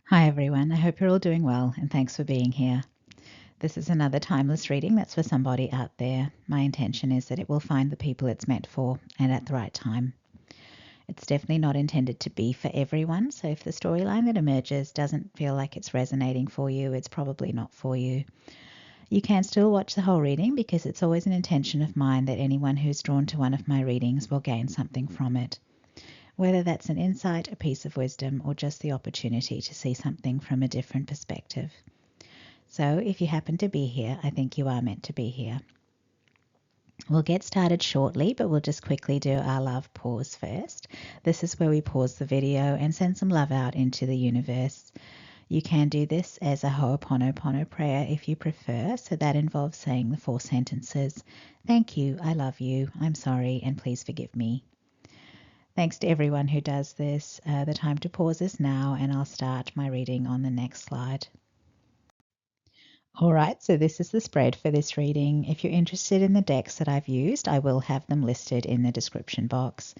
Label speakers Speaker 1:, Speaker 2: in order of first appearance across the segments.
Speaker 1: Hi everyone, I hope you're all doing well and thanks for being here. This is another timeless reading that's for somebody out there. My intention is that it will find the people it's meant for and at the right time. It's definitely not intended to be for everyone, so if the storyline that emerges doesn't feel like it's resonating for you, it's probably not for you. You can still watch the whole reading because it's always an intention of mine that anyone who's drawn to one of my readings will gain something from it. Whether that's an insight, a piece of wisdom, or just the opportunity to see something from a different perspective. So if you happen to be here, I think you are meant to be here. We'll get started shortly, but we'll just quickly do our love pause first. This is where we pause the video and send some love out into the universe. You can do this as a Ho'oponopono prayer if you prefer, so that involves saying the 4 sentences. Thank you, I love you, I'm sorry, and please forgive me. Thanks to everyone who does this. The time to pause is now, and I'll start my reading on the next slide. All right, so this is the spread for this reading. If you're interested in the decks that I've used, I will have them listed in the description box.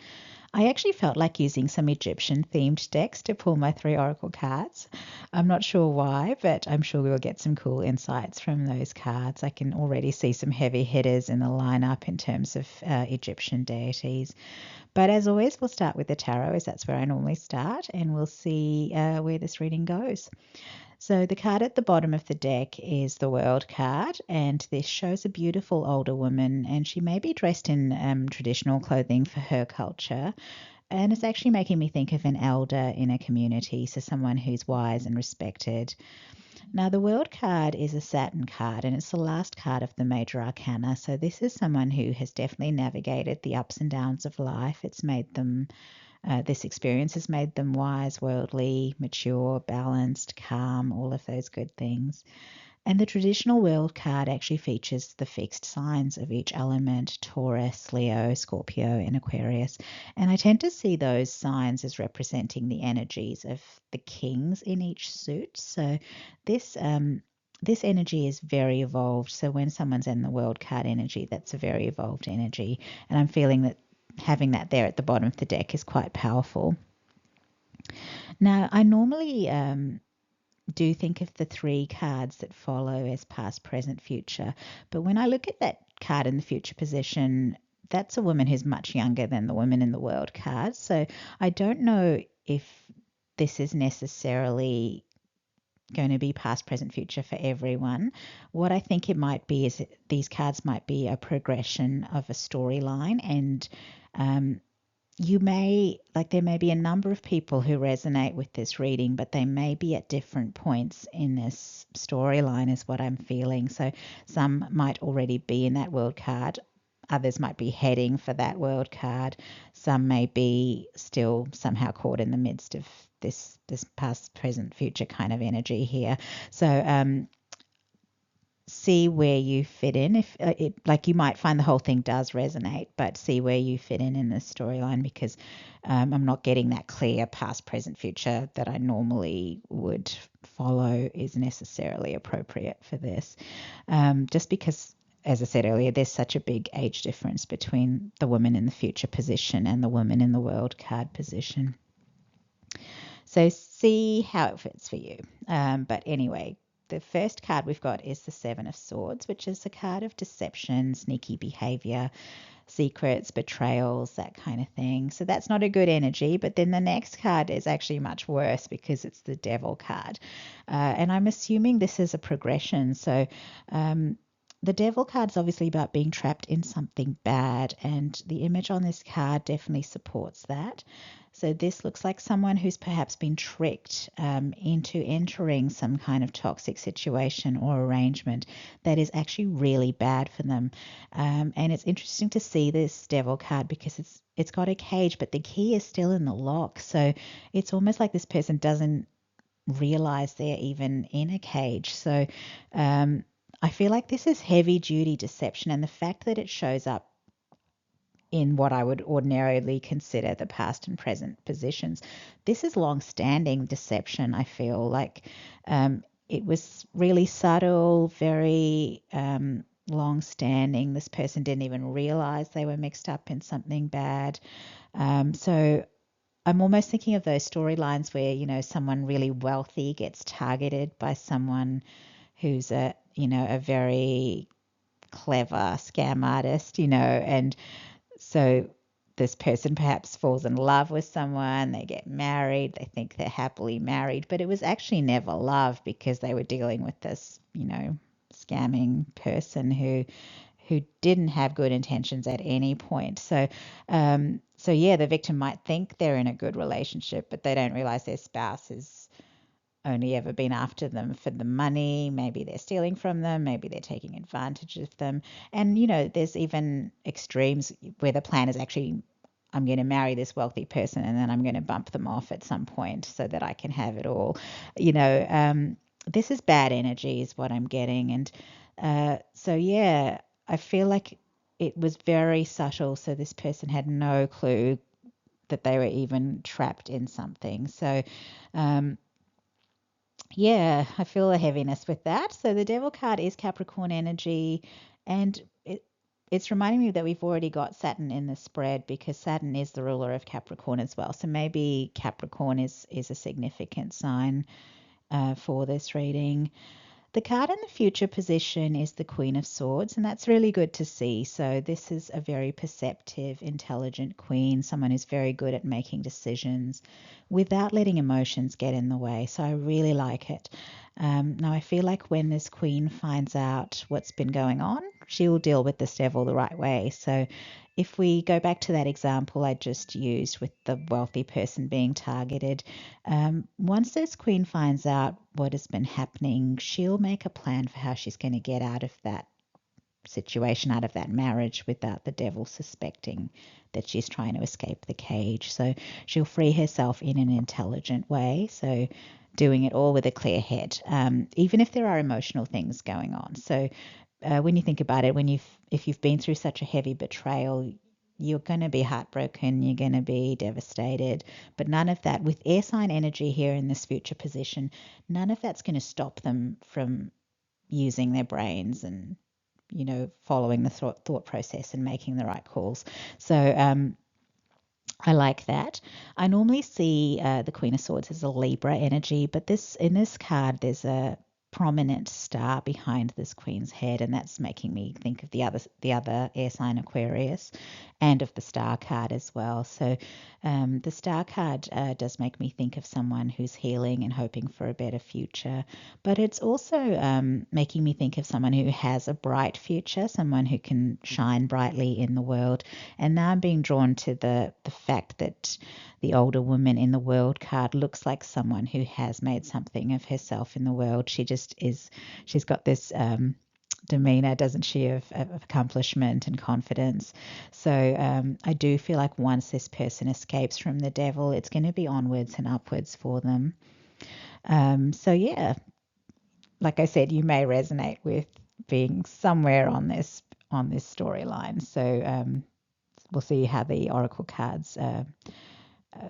Speaker 1: I actually felt like using some Egyptian themed decks to pull my 3 oracle cards. I'm not sure why, but I'm sure we'll get some cool insights from those cards. I can already see some heavy hitters in the lineup in terms of Egyptian deities. But as always, we'll start with the tarot, as that's where I normally start, and we'll see where this reading goes. So the card at the bottom of the deck is the World card, and this shows a beautiful older woman, and she may be dressed in traditional clothing for her culture. And it's actually making me think of an elder in a community, so someone who's wise and respected. Now, the World card is a Saturn card, and it's the last card of the major arcana. So this is someone who has definitely navigated the ups and downs of life. It's made them this experience has made them wise, worldly, mature, balanced, calm, all of those good things. And the traditional world card actually features the fixed signs of each element: Taurus, Leo, Scorpio, and Aquarius. And I tend to see those signs as representing the energies of the kings in each suit. So this this energy is very evolved. So when someone's in the world card energy, that's a very evolved energy. And I'm feeling that having that there at the bottom of the deck is quite powerful. Now, I normally do think of the 3 cards that follow as past, present, future. But when I look at that card in the future position, that's a woman who's much younger than the woman in the world card. So I don't know if this is necessarily going to be past, present, future for everyone. What I think it might be is these cards might be a progression of a storyline, and you may, like, there may be a number of people who resonate with this reading, but they may be at different points in this storyline, is what I'm feeling. So some might already be in that world card. Others might be heading for that world card. Some may be still somehow caught in the midst of this past, present, future kind of energy here. So see where you fit in. If like, you might find the whole thing does resonate, but see where you fit in this storyline, because I'm not getting that clear past, present, future that I normally would follow is necessarily appropriate for this. Just because, as I said earlier, there's such a big age difference between the woman in the future position and the woman in the world card position. So see how it fits for you. But anyway, the first card we've got is the 7 of Swords, which is a card of deception, sneaky behavior, secrets, betrayals, that kind of thing. So that's not a good energy. But then the next card is actually much worse because it's the Devil card. And I'm assuming this is a progression. So the Devil card is obviously about being trapped in something bad, and the image on this card definitely supports that. So this looks like someone who's perhaps been tricked into entering some kind of toxic situation or arrangement that is actually really bad for them. And it's interesting to see this Devil card because it's got a cage, but the key is still in the lock. So it's almost like this person doesn't realize they're even in a cage. So I feel like this is heavy duty deception, and the fact that it shows up in what I would ordinarily consider the past and present positions, this is long-standing deception. I feel like it was really subtle, very long-standing. This person didn't even realize they were mixed up in something bad. So I'm almost thinking of those storylines where, someone really wealthy gets targeted by someone who's a very clever scam artist, and so this person perhaps falls in love with someone, they get married, they think they're happily married, but it was actually never love because they were dealing with this, scamming person who didn't have good intentions at any point. So yeah, the victim might think they're in a good relationship, but they don't realize their spouse has only ever been after them for the money. Maybe they're stealing from them. Maybe they're taking advantage of them. And, there's even extremes where the plan is actually, I'm going to marry this wealthy person and then I'm going to bump them off at some point so that I can have it all. This is bad energy is what I'm getting. And so, yeah, I feel like it was very subtle. So this person had no clue that they were even trapped in something. So, yeah, I feel a heaviness with that. So the Devil card is Capricorn energy, and it's reminding me that we've already got Saturn in the spread because Saturn is the ruler of Capricorn as well. So maybe Capricorn is a significant sign for this reading. The card in the future position is the Queen of Swords, and that's really good to see. So this is a very perceptive, intelligent queen, someone who's very good at making decisions without letting emotions get in the way. So I really like it. Now, I feel like when this queen finds out what's been going on, she'll deal with this devil the right way. So if we go back to that example I just used with the wealthy person being targeted, once this queen finds out what has been happening, she'll make a plan for how she's going to get out of that situation, out of that marriage, without the devil suspecting that she's trying to escape the cage. So she'll free herself in an intelligent way. So doing it all with a clear head, even if there are emotional things going on. So when you think about it, if you've been through such a heavy betrayal, you're going to be heartbroken, you're going to be devastated, but none of that, with air sign energy here in this future position, none of that's going to stop them from using their brains and, following the thought process and making the right calls. So I like that. I normally see the Queen of Swords as a Libra energy, but in this card, there's a prominent star behind this queen's head, and that's making me think of the other air sign Aquarius, and of the star card as well. So the star card does make me think of someone who's healing and hoping for a better future, but it's also making me think of someone who has a bright future, someone who can shine brightly in the world. And now I'm being drawn to the fact that the older woman in the world card looks like someone who has made something of herself in the world. She's got this demeanor, doesn't she, of accomplishment and confidence. So I do feel like once this person escapes from the devil, it's going to be onwards and upwards for them. So yeah, like I said, you may resonate with being somewhere on this storyline. So we'll see how the oracle cards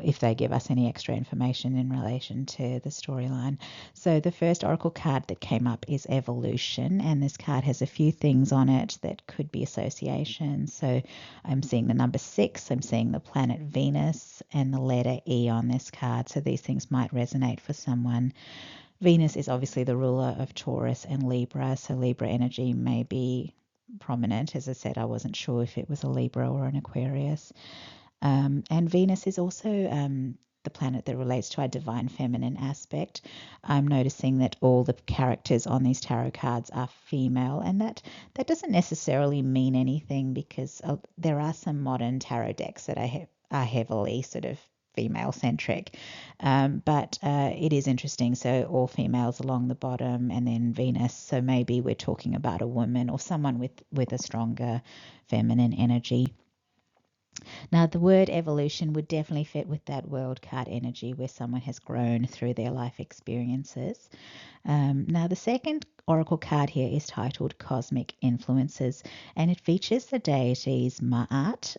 Speaker 1: if they give us any extra information in relation to the storyline. So the first oracle card that came up is Evolution, and this card has a few things on it that could be associations. So I'm seeing the number 6, I'm seeing the planet Venus, and the letter E on this card. So these things might resonate for someone. Venus is obviously the ruler of Taurus and Libra, so Libra energy may be prominent. As I said, I wasn't sure if it was a Libra or an Aquarius. And Venus is also the planet that relates to our divine feminine aspect. I'm noticing that all the characters on these tarot cards are female, and that doesn't necessarily mean anything because there are some modern tarot decks that are heavily sort of female centric, but it is interesting. So all females along the bottom, and then Venus. So maybe we're talking about a woman or someone with a stronger feminine energy. Now, the word evolution would definitely fit with that world card energy where someone has grown through their life experiences. Now, the second oracle card here is titled Cosmic Influences, and it features the deities Ma'at,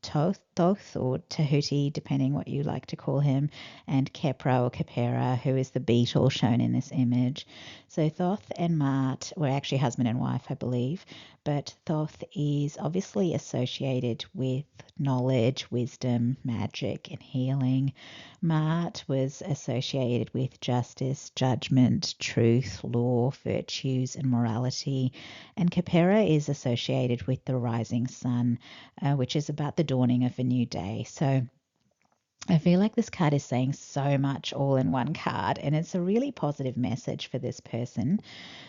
Speaker 1: Thoth or Tahuti, depending what you like to call him, and Khepra or Khepera, who is the beetle shown in this image. So Thoth and Mart were actually husband and wife, I believe, but Thoth is obviously associated with knowledge, wisdom, magic, and healing. Mart was associated with justice, judgment, truth, law, virtues, and morality. And Khepera is associated with the rising sun, which is about the dawning of a new day. So I feel like this card is saying so much all in one card, and it's a really positive message for this person.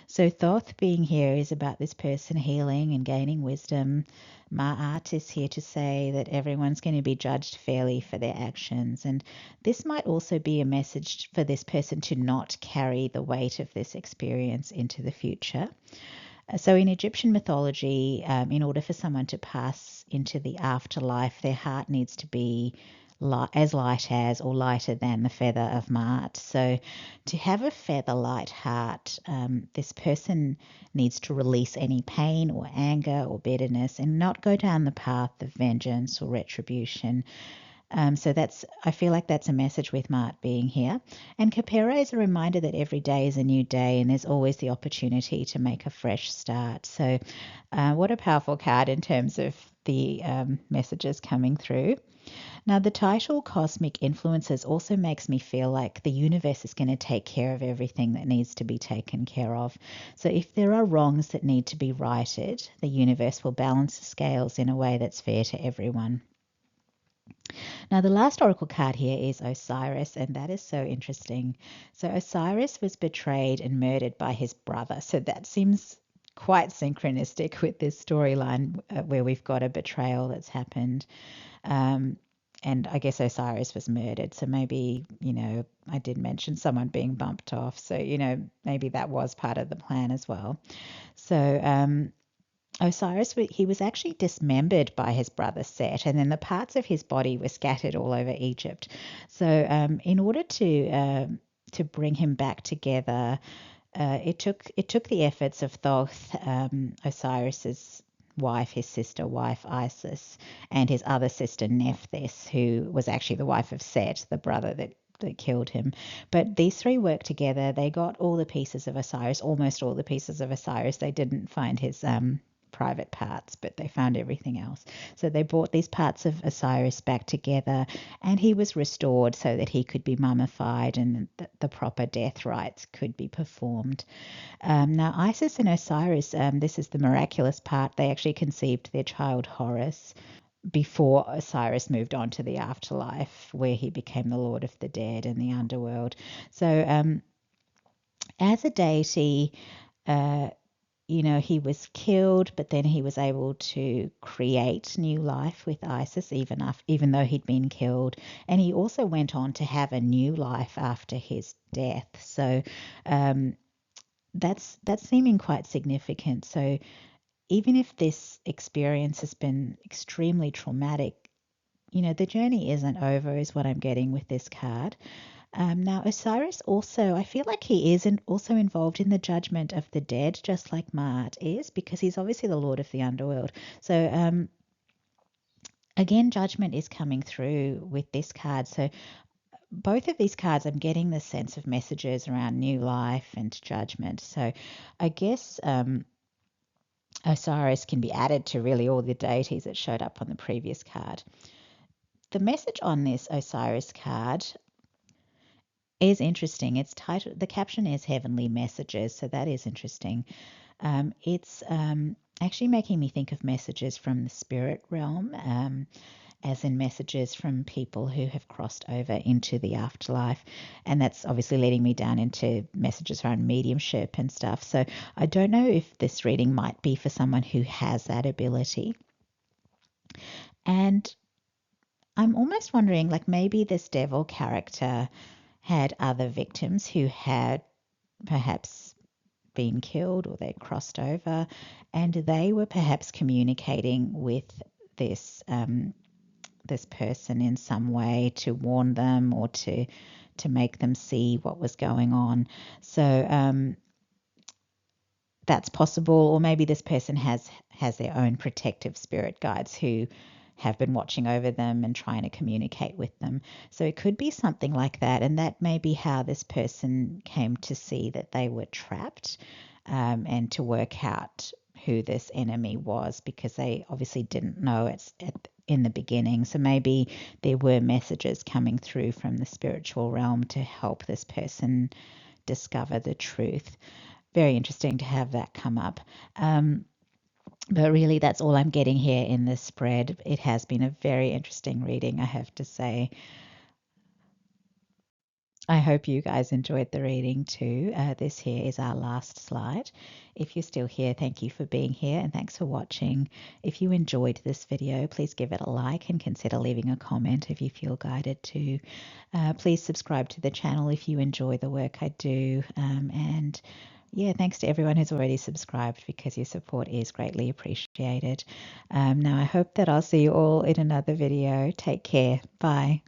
Speaker 1: So Thoth being here is about this person healing and gaining wisdom. Ma'at is here to say that everyone's going to be judged fairly for their actions. And this might also be a message for this person to not carry the weight of this experience into the future. So in Egyptian mythology, in order for someone to pass into the afterlife, their heart needs to be as light as or lighter than the feather of Ma'at. So to have a feather light heart, this person needs to release any pain or anger or bitterness and not go down the path of vengeance or retribution. So I feel like that's a message with Mart being here. And Khepera is a reminder that every day is a new day and there's always the opportunity to make a fresh start. So what a powerful card in terms of the messages coming through. Now, the title Cosmic Influences also makes me feel like the universe is going to take care of everything that needs to be taken care of. So if there are wrongs that need to be righted, the universe will balance the scales in a way that's fair to everyone. Now, the last oracle card here is Osiris, and that is so interesting. So Osiris was betrayed and murdered by his brother. So that seems quite synchronistic with this storyline where we've got a betrayal that's happened. And I guess Osiris was murdered. So maybe, I did mention someone being bumped off. So, maybe that was part of the plan as well. So Osiris, he was actually dismembered by his brother Set, and then the parts of his body were scattered all over Egypt. So in order to bring him back together, it took the efforts of Thoth, Osiris's wife, his sister wife Isis, and his other sister Nephthys, who was actually the wife of Set, the brother that killed him. But these three worked together. They got all the pieces of Osiris, almost all the pieces of Osiris. They didn't find his private parts, but they found everything else. So they brought these parts of Osiris back together, and he was restored so that he could be mummified and the proper death rites could be performed. Now, Isis and Osiris, this is the miraculous part, they actually conceived their child Horus before Osiris moved on to the afterlife, where he became the Lord of the Dead and the underworld. So as a deity, he was killed, but then he was able to create new life with Isis, even though he'd been killed. And he also went on to have a new life after his death. So that's seeming quite significant. So even if this experience has been extremely traumatic, the journey isn't over, is what I'm getting with this card. Now, Osiris also, I feel like he is also involved in the judgment of the dead, just like Ma'at is, because he's obviously the Lord of the Underworld. So, again, judgment is coming through with this card. So, both of these cards, I'm getting the sense of messages around new life and judgment. So, I guess Osiris can be added to really all the deities that showed up on the previous card. The message on this Osiris card is interesting. It's titled, the caption is Heavenly Messages, so that is interesting. It's actually making me think of messages from the spirit realm, as in messages from people who have crossed over into the afterlife. And that's obviously leading me down into messages around mediumship and stuff. So I don't know if this reading might be for someone who has that ability. And I'm almost wondering, like, maybe this devil character had other victims who had perhaps been killed or they'd crossed over, and they were perhaps communicating with this this person in some way to warn them or to make them see what was going on. So that's possible, or maybe this person has their own protective spirit guides who have been watching over them and trying to communicate with them. So it could be something like that. And that may be how this person came to see that they were trapped, and to work out who this enemy was, because they obviously didn't know in the beginning. So maybe there were messages coming through from the spiritual realm to help this person discover the truth. Very interesting to have that come up. But really, that's all I'm getting here in this spread. It has been a very interesting reading, I have to say. I hope you guys enjoyed the reading too. This here is our last slide. If you're still here, thank you for being here and thanks for watching. If you enjoyed this video, please give it a like and consider leaving a comment if you feel guided to. Please subscribe to the channel if you enjoy the work I do. And yeah, thanks to everyone who's already subscribed, because your support is greatly appreciated. Now, I hope that I'll see you all in another video. Take care. Bye.